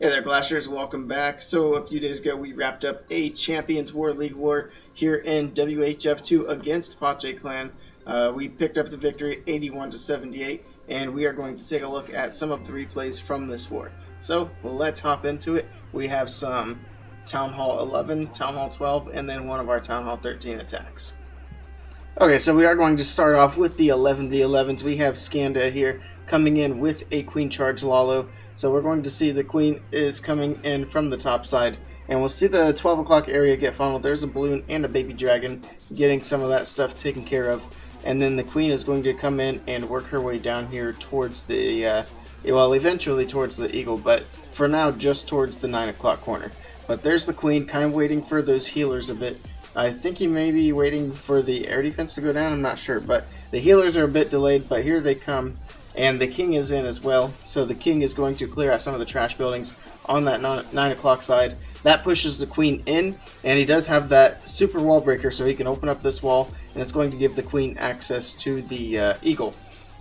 Hey there, Glashers. Welcome back. So, a few days ago, we wrapped up a Champions War League War here in WHF2 against PocheClan. We picked up the victory 81 to 78, and we are going to take a look at some of the replays from this war. So, let's hop into it. We have some Town Hall 11, Town Hall 12, and then one of our Town Hall 13 attacks. Okay, so we are going to start off with the 11v11s. We have Skanda here coming in with a Queen Charge Lalo. So we're going to see the Queen is coming in from the top side, and we'll see the 12 o'clock area get funneled. There's a balloon and a baby dragon getting some of that stuff taken care of, and then the Queen is going to come in and work her way down here towards the, well, eventually towards the Eagle, but for now just towards the 9 o'clock corner. But there's the Queen kind of waiting for those healers a bit. I think he may be waiting for the air defense to go down, I'm not sure, but the healers are a bit delayed, but here they come. And the king is in as well, so the king is going to clear out some of the trash buildings on that 9 o'clock side. That pushes the queen in, and he does have that super wall breaker, so he can open up this wall, and it's going to give the queen access to the eagle.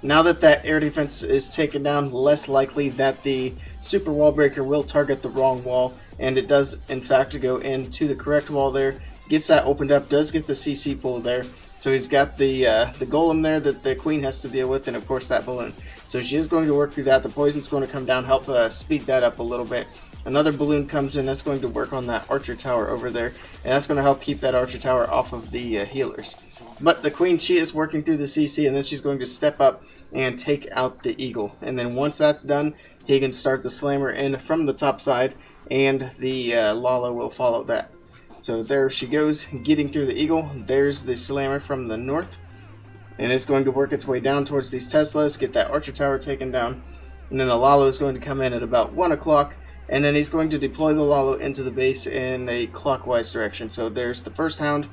Now that that air defense is taken down, less likely that the super wall breaker will target the wrong wall, and it does in fact go into the correct wall there. Gets that opened up, does get the CC pull there. So he's got the golem there that the queen has to deal with, and of course that balloon. So she is going to work through that. The poison's going to come down, help speed that up a little bit. Another balloon comes in, that's going to work on that archer tower over there, and that's going to help keep that archer tower off of the healers. But the queen, she is working through the CC, and then she's going to step up and take out the eagle. And then once that's done, he can start the slammer in from the top side, and the Lala will follow that. So there she goes, getting through the eagle. There's the slammer from the north. And it's going to work its way down towards these Teslas, get that archer tower taken down. And then the Lalo is going to come in at about 1 o'clock. And then he's going to deploy the Lalo into the base in a clockwise direction. So there's the first hound.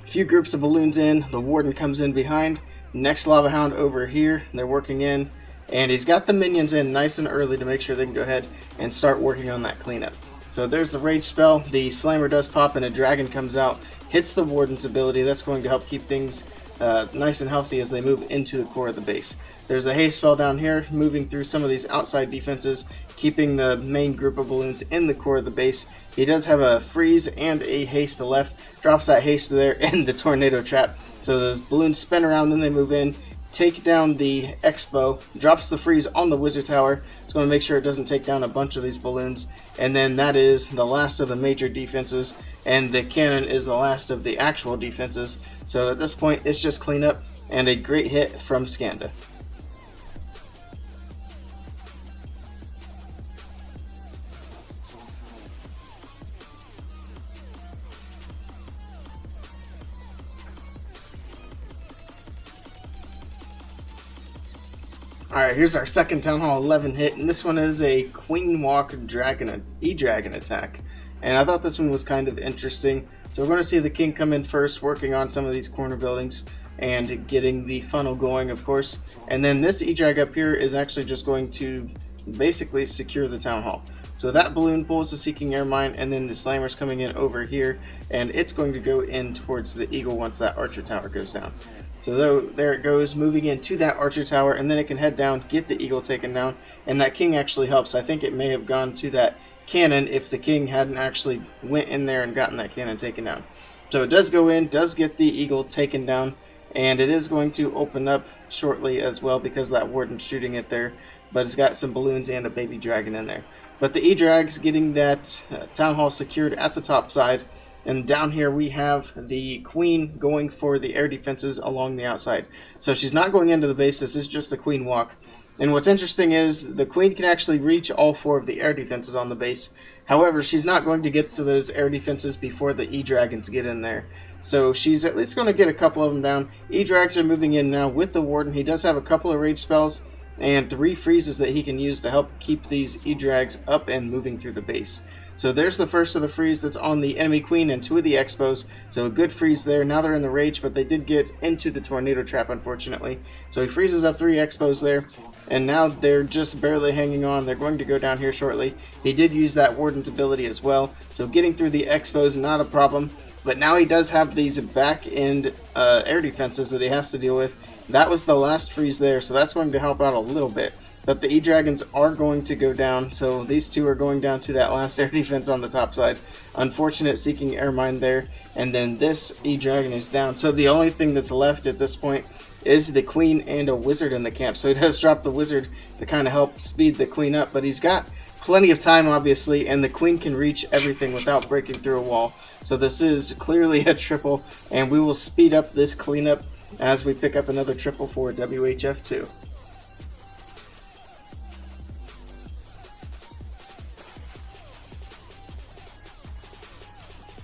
A few groups of balloons in. The warden comes in behind. Next lava hound over here. They're working in. And he's got the minions in nice and early to make sure they can go ahead and start working on that cleanup. So there's the rage spell, the slammer does pop and a dragon comes out, hits the warden's ability. That's going to help keep things nice and healthy as they move into the core of the base. There's a haste spell down here, moving through some of these outside defenses, keeping the main group of balloons in the core of the base. He does have a freeze and a haste to left, drops that haste there in the tornado trap. So those balloons spin around, then they move in, take down the expo, drops the freeze on the wizard tower. It's going to make sure it doesn't take down a bunch of these balloons, and then that is the last of the major defenses, and the cannon is the last of the actual defenses. So at this point it's just cleanup and a great hit from Skanda. Alright, here's our second Town Hall 11 hit, and this one is a Queen Walk Dragon, E-Dragon attack. And I thought this one was kind of interesting. So we're going to see the king come in first, working on some of these corner buildings and getting the funnel going, of course. And then this E-Drag up here is actually just going to basically secure the Town Hall. So that balloon pulls the Seeking Air Mine, and then the Slammer's coming in over here, and it's going to go in towards the Eagle once that Archer Tower goes down. So there it goes, moving into that Archer Tower, and then it can head down, get the Eagle taken down, and that King actually helps. I think it may have gone to that cannon if the King hadn't actually went in there and gotten that cannon taken down. So it does go in, does get the Eagle taken down, and it is going to open up shortly as well because that warden's shooting it there, but it's got some balloons and a baby dragon in there. But the E-Drag's getting that Town Hall secured at the top side. And down here we have the queen going for the air defenses along the outside. So she's not going into the base, this is just the queen walk. And what's interesting is the queen can actually reach all 4 of the air defenses on the base. However, she's not going to get to those air defenses before the E-Dragons get in there. So she's at least going to get a couple of them down. E-Drags are moving in now with the warden. He does have a couple of rage spells and 3 freezes that he can use to help keep these E-Drags up and moving through the base. So there's the first of the freeze that's on the enemy queen and 2 of the expos. So a good freeze there. Now they're in the rage, but they did get into the tornado trap, unfortunately. So he freezes up 3 expos there, and now they're just barely hanging on. They're going to go down here shortly. He did use that warden's ability as well, so getting through the expos, not a problem. But now he does have these back-end air defenses that he has to deal with. That was the last freeze there, so that's going to help out a little bit. But the E-Dragons are going to go down, so these two are going down to that last air defense on the top side. Unfortunate seeking air mine there, and then this E-Dragon is down. So the only thing that's left at this point is the Queen and a Wizard in the camp. So he does drop the Wizard to kind of help speed the Queen up, but he's got plenty of time, obviously, and the Queen can reach everything without breaking through a wall. So this is clearly a triple, and we will speed up this cleanup as we pick up another triple for WHF2.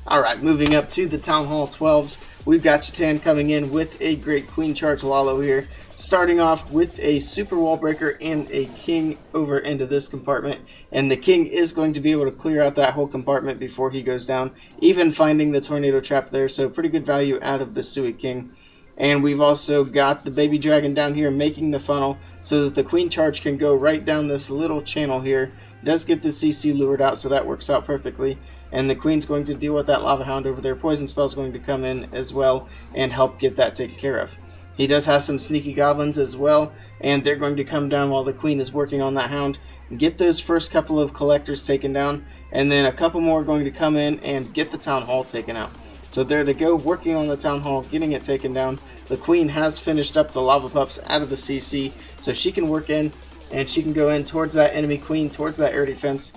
Alright, moving up to the Town Hall 12s, we've got Chatan coming in with a great Queen Charge Lalo here, starting off with a Super Wall Breaker and a King over into this compartment, and the King is going to be able to clear out that whole compartment before he goes down, even finding the Tornado Trap there, so pretty good value out of the Sui King. And we've also got the Baby Dragon down here making the funnel so that the Queen Charge can go right down this little channel here. Does get the CC lured out, so that works out perfectly. And the Queen's going to deal with that Lava Hound over there. Poison Spell's going to come in as well and help get that taken care of. He does have some sneaky goblins as well, and they're going to come down while the Queen is working on that Hound. Get those first couple of collectors taken down, and then a couple more are going to come in and get the Town Hall taken out. So there they go, working on the Town Hall, getting it taken down. The Queen has finished up the Lava Pups out of the CC, so she can work in, and she can go in towards that enemy Queen, towards that air defense.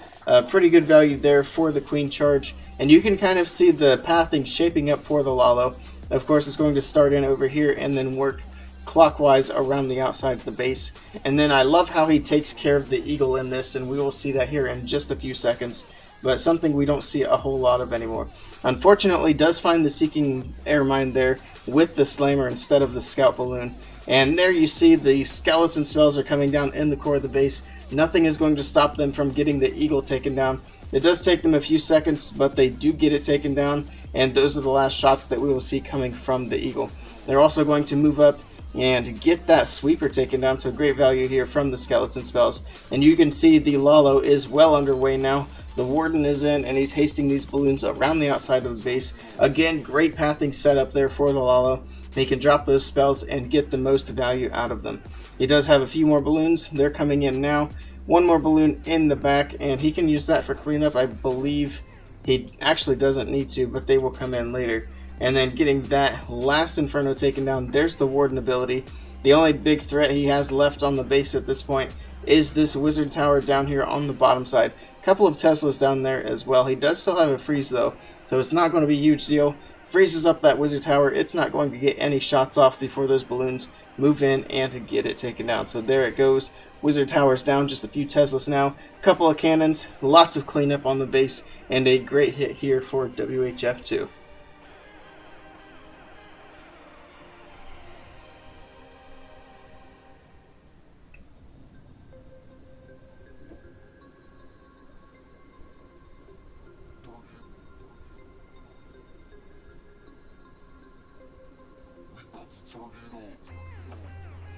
Pretty good value there for the Queen Charge, and you can kind of see the pathing shaping up for the Lalo. Of course, it's going to start in over here and then work clockwise around the outside of the base. And then I love how he takes care of the Eagle in this, and we will see that here in just a few seconds, but something we don't see a whole lot of anymore. Unfortunately, does find the Seeking Air Mine there with the Slammer instead of the Scout Balloon. And there you see the skeleton spells are coming down in the core of the base. Nothing is going to stop them from getting the Eagle taken down. It does take them a few seconds, but they do get it taken down, and those are the last shots that we will see coming from the Eagle. They're also going to move up and get that Sweeper taken down, so great value here from the skeleton spells. And you can see the Lalo is well underway now. The Warden is in, and he's hasting these balloons around the outside of the base. Again, great pathing setup there for the Lalo. He can drop those spells and get the most value out of them. He does have a few more balloons. They're coming in now. One more balloon in the back, and he can use that for cleanup. I believe he actually doesn't need to, but they will come in later. And then getting that last Inferno taken down, there's the Warden ability. The only big threat he has left on the base at this point is this Wizard Tower down here on the bottom side. A couple of Teslas down there as well. He does still have a freeze though, so it's not going to be a huge deal. Freezes up that Wizard Tower. It's not going to get any shots off before those balloons move in and get it taken down. So there it goes. Wizard Tower's down, just a few Teslas now. A couple of cannons, lots of cleanup on the base, and a great hit here for WHF2.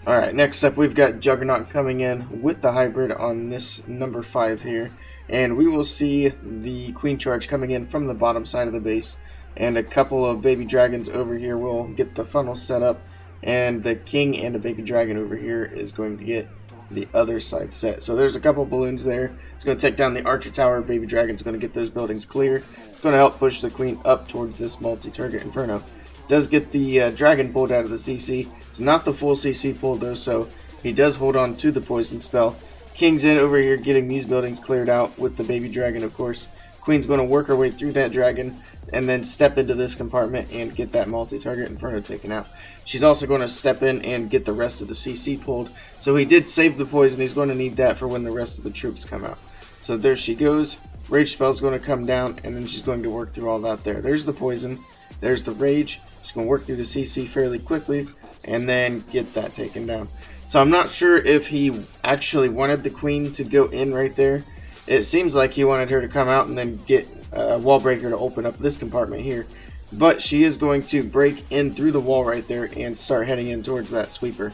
Alright, next up we've got Juggernaut coming in with the hybrid on this number 5 here. And we will see the Queen Charge coming in from the bottom side of the base. And a couple of baby dragons over here will get the funnel set up. And the King and a baby dragon over here is going to get the other side set. So there's a couple balloons there. It's going to take down the Archer Tower. Baby dragon's going to get those buildings clear. It's going to help push the Queen up towards this multi-target Inferno. Does get the dragon pulled out of the CC. It's not the full CC pull though, so he does hold on to the poison spell. King's in over here getting these buildings cleared out with the baby dragon, of course. Queen's going to work her way through that dragon and then step into this compartment and get that multi-target Inferno taken out. She's also going to step in and get the rest of the CC pulled. So he did save the poison. He's going to need that for when the rest of the troops come out. So there she goes. Rage spell's going to come down, and then she's going to work through all that there. There's the poison. There's the rage. She's going to work through the CC fairly quickly and then get that taken down. So I'm not sure if he actually wanted the Queen to go in right there. It seems like he wanted her to come out and then get a wall breaker to open up this compartment here. But she is going to break in through the wall right there and start heading in towards that sweeper.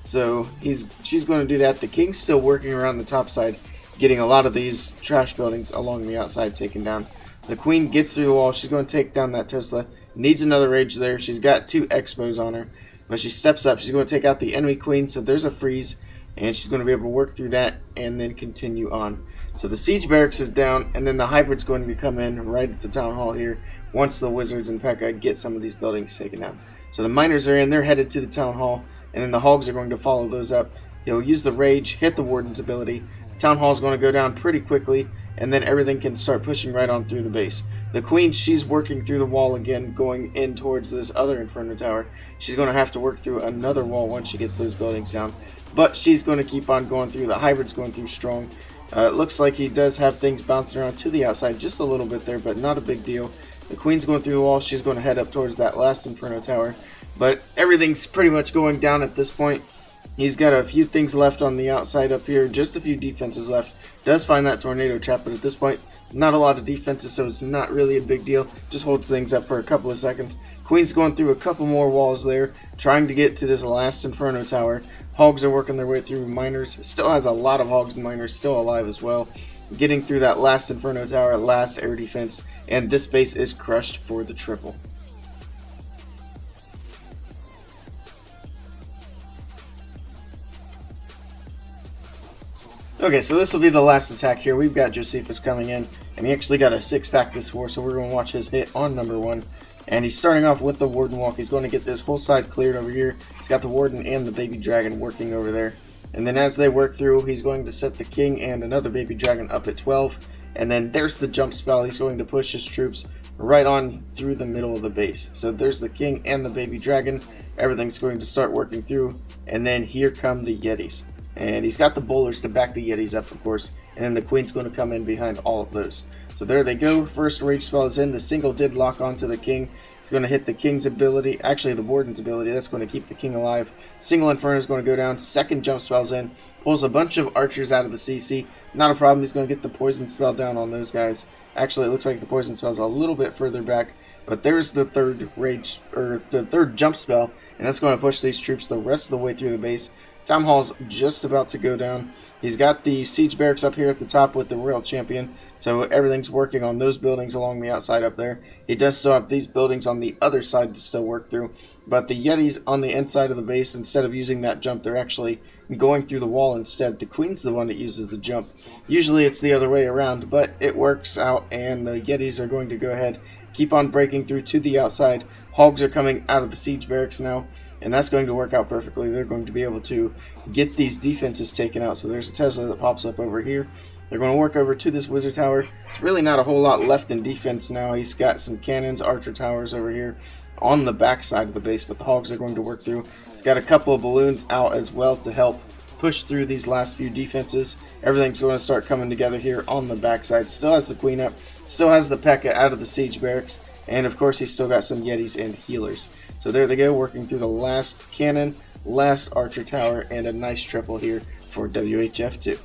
So she's going to do that. The King's still working around the top side, getting a lot of these trash buildings along the outside taken down. The Queen gets through the wall. She's going to take down that Tesla. Needs another rage there. She's got 2 expos on her. But she steps up. She's going to take out the enemy Queen. So there's a freeze. and she's going to be able to work through that and then continue on. So the siege barracks is down, and then the hybrid's going to come in right at the town hall here once the wizards and P.E.K.K.A get some of these buildings taken down. So the miners are in, they're headed to the town hall, and then the hogs are going to follow those up. He'll use the rage, hit the warden's ability. Town hall is going to go down pretty quickly, and then everything can start pushing right on through the base. The queen, she's working through the wall again, going in towards this other Inferno tower. She's going to have to work through another wall once she gets those buildings down, but she's going to keep on going through. The hybrid's going through strong. It looks like he does have things bouncing around to the outside just a little bit there, but not a big deal. The queen's going through the wall. She's going to head up towards that last Inferno tower, but everything's pretty much going down at this point. He's got a few things left on the outside up here, just a few defenses left. Does find that tornado trap, but at this point, not a lot of defenses, so it's not really a big deal. Just holds things up for a couple of seconds. Queen's going through a couple more walls there, trying to get to this last Inferno tower. Hogs are working their way through. Miners still has a lot of hogs and miners still alive as well. Getting through that last Inferno tower, last air defense, and this base is crushed for the triple. Okay, so this will be the last attack here. We've got Josephus coming in, and he actually got a 6-pack this war, so we're going to watch his hit on number 1. And he's starting off with the Warden Walk. He's going to get this whole side cleared over here. He's got the Warden and the Baby Dragon working over there. And then as they work through, he's going to set the King and another Baby Dragon up at 12. And then there's the jump spell. He's going to push his troops right on through the middle of the base. So there's the King and the Baby Dragon. Everything's going to start working through. And then here come the Yetis. And he's got the bowlers to back the Yetis up, of course. And then the Queen's going to come in behind all of those. So there they go. First rage spell is in. The single did lock onto the King. It's going to hit the King's ability. Actually, the Warden's ability. That's going to keep the King alive. Single Inferno is going to go down. Second jump spell's in. Pulls a bunch of archers out of the CC. Not a problem. He's going to get the poison spell down on those guys. Actually, it looks like the poison spell's a little bit further back. But there's the third rage, or the third jump spell. And that's going to push these troops the rest of the way through the base. Town Hall's just about to go down. He's got the siege barracks up here at the top with the Royal Champion, so everything's working on those buildings along the outside up there. He does still have these buildings on the other side to still work through, but the Yetis on the inside of the base, instead of using that jump, they're actually going through the wall instead. The Queen's the one that uses the jump. Usually it's the other way around, but it works out, and the Yetis are going to go ahead, keep on breaking through to the outside. Hogs are coming out of the siege barracks now, and that's going to work out perfectly. They're going to be able to get these defenses taken out. So there's a Tesla that pops up over here. They're going to work over to this wizard tower. It's really not a whole lot left in defense now. He's got some cannons, archer towers over here on the back side of the base, but the hogs are going to work through. He's got a couple of balloons out as well to help push through these last few defenses. Everything's going to start coming together here on the backside. Still has the Queen up. Still has the P.E.K.K.A out of the siege barracks. And of course, he's still got some Yetis and healers. So there they go, working through the last cannon, last archer tower, and a nice triple here for WHF2.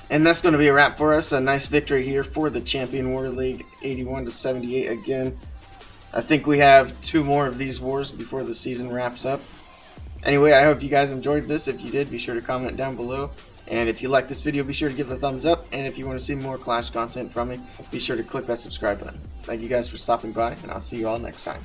And that's going to be a wrap for us. A nice victory here for the Champion War League, 81-78 again. I think we have 2 more of these wars before the season wraps up. Anyway, I hope you guys enjoyed this. If you did, be sure to comment down below. And if you like this video, be sure to give it a thumbs up. And if you want to see more Clash content from me, be sure to click that subscribe button. Thank you guys for stopping by, and I'll see you all next time.